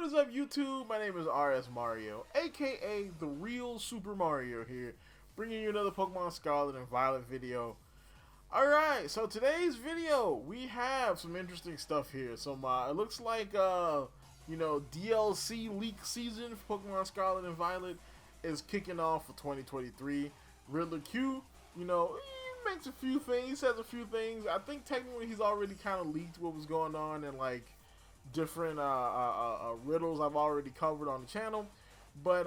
What is up, YouTube? My name is RSMario, aka the real Super Mario here, bringing you another Pokemon Scarlet and Violet video. Alright, so today's video, we have some interesting stuff here. It looks like, DLC leak season for Pokemon Scarlet and Violet is kicking off for 2023. Riddler Khu, he makes a few things, says a few things. I think technically he's already kind of leaked what was going on and like different riddles I've already covered on the channel. But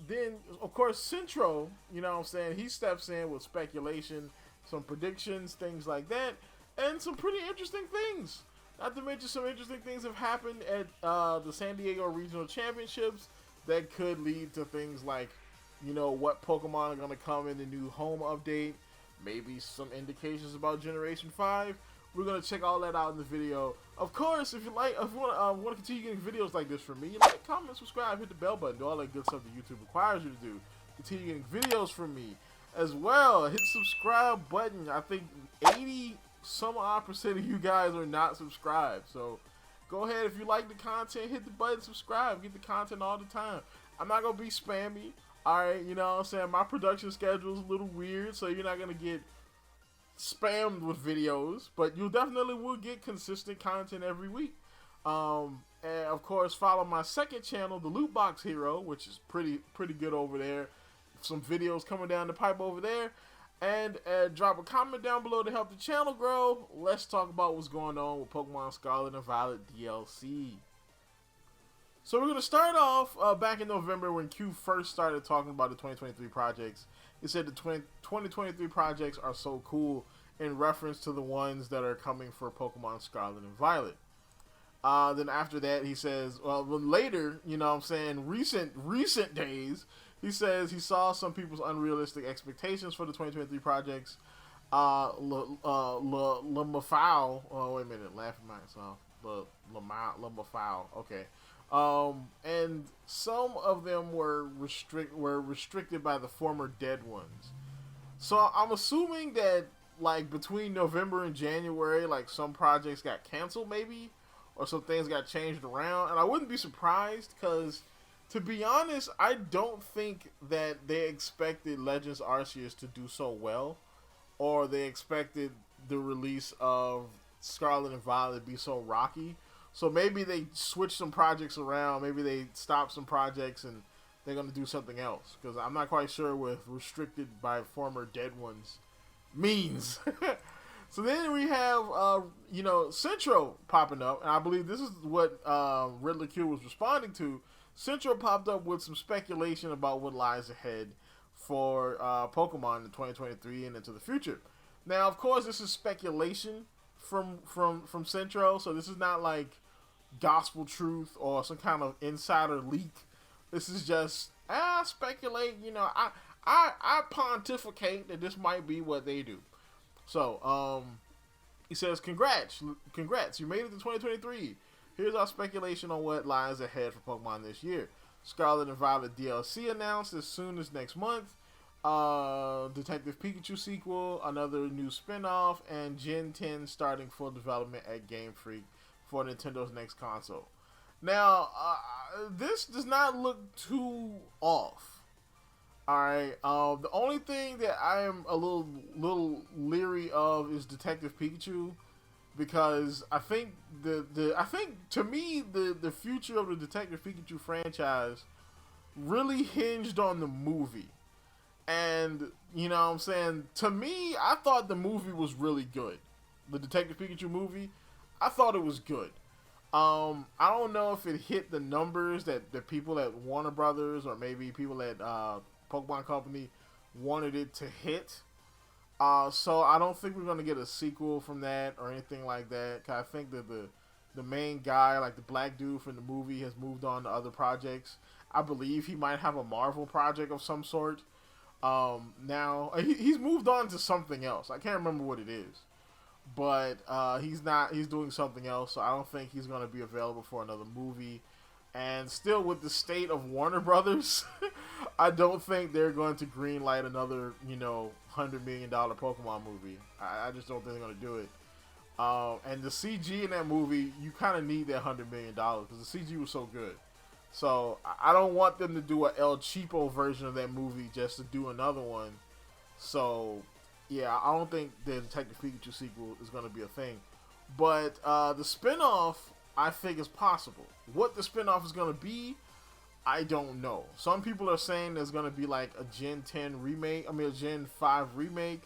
then, of course, Centro, he steps in with speculation, some predictions, things like that, and some pretty interesting things. Not to mention some interesting things have happened at the San Diego Regional Championships that could lead to things like, what Pokemon are going to come in the new home update, maybe some indications about Generation 5. We're going to check all that out in the video. Of course, if you want to continue getting videos like this from me, like, comment, subscribe, hit the bell button, do all that good stuff that YouTube requires you to do. Continue getting videos from me as well. Hit the subscribe button. I think 80% of you guys are not subscribed. So go ahead, if you like the content, hit the button, subscribe, get the content all the time. I'm not going to be spammy. Alright, my production schedule is a little weird, so you're not going to get spammed with videos, but you definitely will get consistent content every week. And of course, follow my second channel, the Loot Box Hero, which is pretty good over there. Some videos coming down the pipe over there. And drop a comment down below to help the channel grow. Let's talk about what's going on with Pokemon Scarlet and Violet DLC. So we're going to start off back in November when Q first started talking about the 2023 projects. He said the 2023 projects are so cool in reference to the ones that are coming for Pokemon Scarlet and Violet. Then after that, he says, well, later, recent days, he says he saw some people's unrealistic expectations for the 2023 projects. Lamafau, oh, wait a minute, laughing myself. Lamafau, okay. And some of them were restricted by the former dead ones. So I'm assuming that like between November and January, like some projects got canceled maybe, or some things got changed around. And I wouldn't be surprised because, to be honest, I don't think that they expected Legends Arceus to do so well, or they expected the release of Scarlet and Violet to be so rocky. So maybe they switched some projects around. Maybe they stopped some projects and they're going to do something else. Because I'm not quite sure what restricted by former dead ones means. So then we have, Centro popping up. And I believe this is what Riddler Khu was responding to. Centro popped up with some speculation about what lies ahead for Pokemon in 2023 and into the future. Now, of course, this is speculation from Centro. So this is not like gospel truth or some kind of insider leak. This is just speculate. I pontificate that this might be what they do. So he says, congrats, you made it to 2023. Here's our speculation on what lies ahead for Pokemon this year. Scarlet and Violet DLC announced as soon as next month. Detective Pikachu sequel, another new spin-off, and Gen 10 starting full development at Game Freak for Nintendo's next console. Now, this does not look too off. Alright, the only thing that I am a little leery of is Detective Pikachu, because I think to me the future of the Detective Pikachu franchise really hinged on the movie. And, to me, I thought the movie was really good. The Detective Pikachu movie, I thought it was good. I don't know if it hit the numbers that the people at Warner Brothers or maybe people at Pokemon Company wanted it to hit. So I don't think we're going to get a sequel from that or anything like that. 'Cause I think that the main guy, like the black dude from the movie, has moved on to other projects. I believe he might have a Marvel project of some sort. Now he's moved on to something else. I can't remember what it is, but he's doing something else. So I don't think he's going to be available for another movie. And still, with the state of Warner Brothers, I don't think they're going to greenlight another, $100 million Pokemon movie. I just don't think they're going to do it. And the CG in that movie, you kind of need that $100 million because the CG was so good. So I don't want them to do a El Cheapo version of that movie just to do another one. So yeah, I don't think the Detective Pikachu sequel is going to be a thing. But the spinoff, I think, is possible. What the spinoff is going to be, I don't know. Some people are saying there's going to be like a Gen 10 remake. I mean, a Gen 5 remake.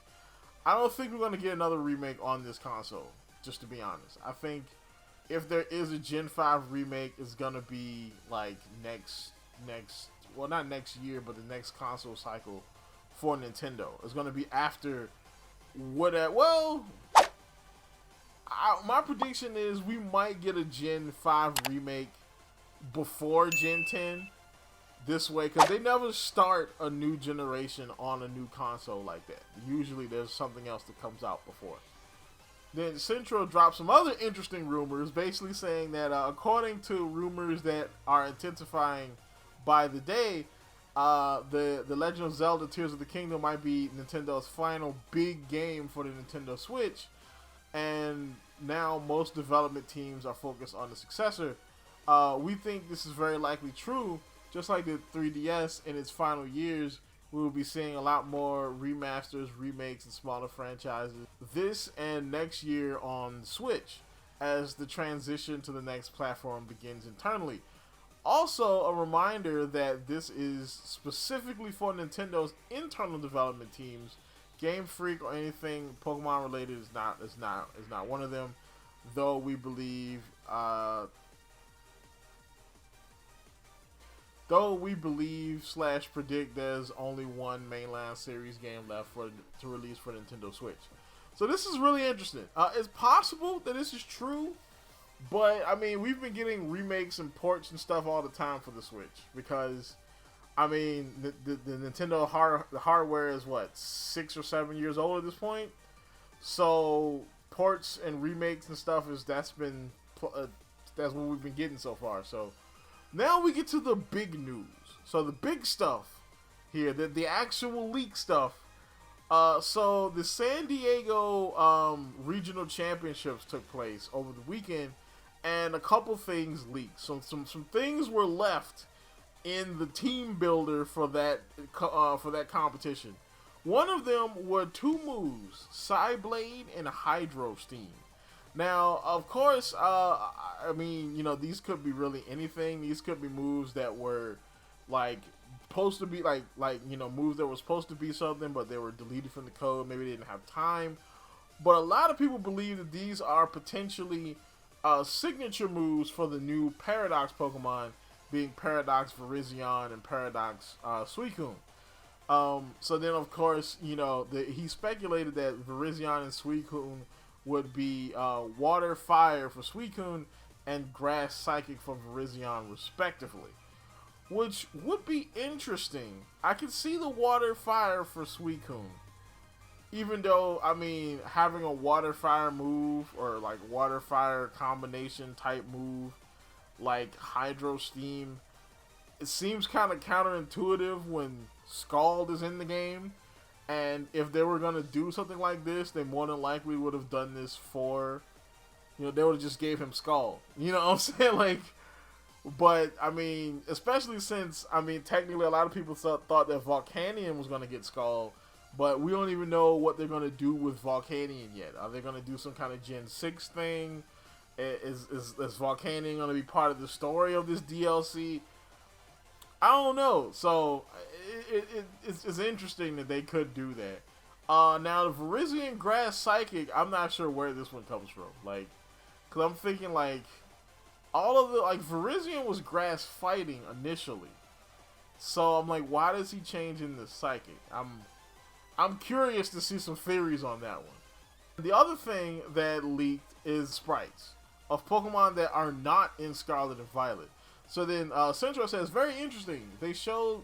I don't think we're going to get another remake on this console, just to be honest. I think if there is a Gen 5 remake, it's going to be like next, well, not next year, but the next console cycle for Nintendo. It's going to be after my prediction is we might get a Gen 5 remake before Gen 10 this way, because they never start a new generation on a new console like that. Usually there's something else that comes out before. Then Centro dropped some other interesting rumors, basically saying that according to rumors that are intensifying by the day, the Legend of Zelda Tears of the Kingdom might be Nintendo's final big game for the Nintendo Switch, and now most development teams are focused on the successor. We think this is very likely true. Just like the 3DS in its final years, we will be seeing a lot more remasters, remakes, and smaller franchises this and next year on Switch as the transition to the next platform begins internally. Also, a reminder that this is specifically for Nintendo's internal development teams. Game Freak or anything Pokemon related is not one of them, though we believe / predict there's only one mainline series game left to release for Nintendo Switch. So this is really interesting. It's possible that this is true, but I mean, we've been getting remakes and ports and stuff all the time for the Switch because, I mean, the Nintendo hardware is what, 6 or 7 years old at this point. So ports and remakes and stuff that's what we've been getting so far. So now we get to the big news. So the big stuff here, the actual leak stuff. So the San Diego regional championships took place over the weekend, and a couple things leaked. So some things were left in the team builder for that competition. One of them were 2 moves, Psyblade and Hydro Steam. Now, of course, I mean, you know, these could be really anything. These could be moves that were like supposed to be like you know, moves that were supposed to be something, but they were deleted from the code. Maybe they didn't have time. But a lot of people believe that these are potentially signature moves for the new Paradox Pokemon, being Paradox Virizion and Paradox Suicune. So then, of course, you know, he speculated that Virizion and Suicune would be Water Fire for Suicune and Grass Psychic for Virizion, respectively. Which would be interesting. I could see the Water Fire for Suicune. Even though, I mean, having a Water Fire move or like Water Fire combination type move like Hydro Steam, it seems kind of counterintuitive when Scald is in the game. And if they were going to do something like this, they more than likely would have done this for, you know, they would have just gave him Scald. You know what I'm saying? Like, but, I mean, especially since, I mean, technically a lot of people thought that Volcanion was going to get Scald, but we don't even know what they're going to do with Volcanion yet. Are they going to do some kind of Gen 6 thing? Is Volcanion going to be part of the story of this DLC? I don't know. So it's interesting that they could do that. Now the Virizion Grass Psychic, I'm not sure where this one comes from. Like, cause I'm thinking like all of the like Virizion was grass fighting initially, so I'm like, why does he change into Psychic? I'm curious to see some theories on that one. The other thing that leaked is sprites of Pokemon that are not in Scarlet and Violet. So then Centro says, very interesting. They showed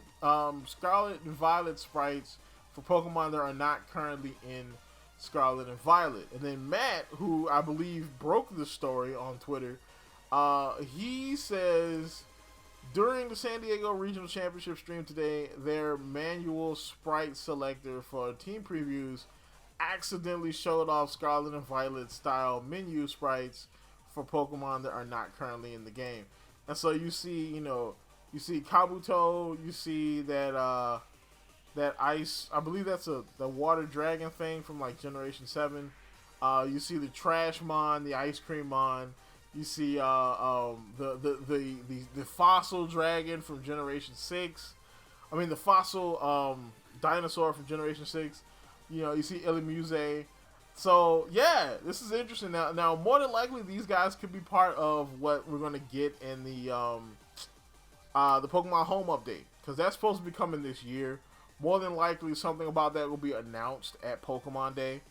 Scarlet and Violet sprites for Pokemon that are not currently in Scarlet and Violet. And then Matt, who I believe broke the story on Twitter, he says, during the San Diego Regional Championship stream today, their manual sprite selector for team previews accidentally showed off Scarlet and Violet style menu sprites for Pokemon that are not currently in the game. And so you see, you know, You see Kabuto. You see that ice. I believe that's the water dragon thing from like Generation 7. You see the trash mon, the ice cream mon. You see the fossil dragon from Generation 6. I mean the fossil dinosaur from Generation 6. You know, you see Illimuse. So yeah, this is interesting. Now more than likely these guys could be part of what we're gonna get in the Pokemon Home update, because that's supposed to be coming this year. More than likely something about that will be announced at Pokemon Day.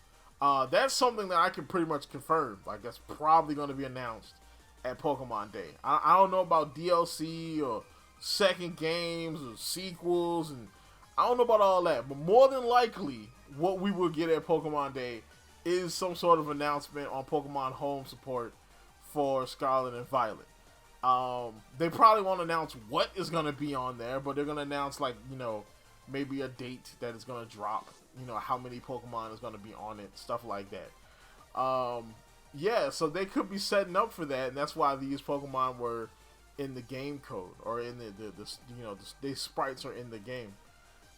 That's something that I can pretty much confirm. Like, that's probably going to be announced at Pokemon Day. I don't know about DLC or second games or sequels, and I don't know about all that. But more than likely, what we will get at Pokemon Day is some sort of announcement on Pokemon Home support for Scarlet and Violet. They probably won't announce what is going to be on there, but they're going to announce, like, you know, maybe a date that is going to drop. You know, how many Pokemon is going to be on it, stuff like that. Yeah, so they could be setting up for that, and that's why these Pokemon were in the game code, or in the sprites are in the game.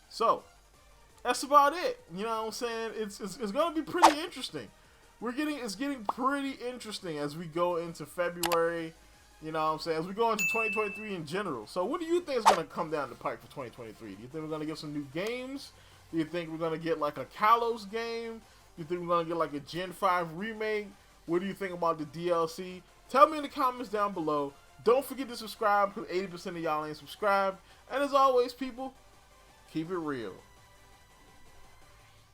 So that's about it. You know what I'm saying? It's going to be pretty interesting. It's getting pretty interesting as we go into February. You know what I'm saying? As we go into 2023 in general. So what do you think is going to come down the pike for 2023? Do you think we're going to get some new games? Do you think we're going to get like a Kalos game? Do you think we're going to get like a Gen 5 remake? What do you think about the DLC? Tell me in the comments down below. Don't forget to subscribe, because 80% of y'all ain't subscribed. And as always, people, keep it real.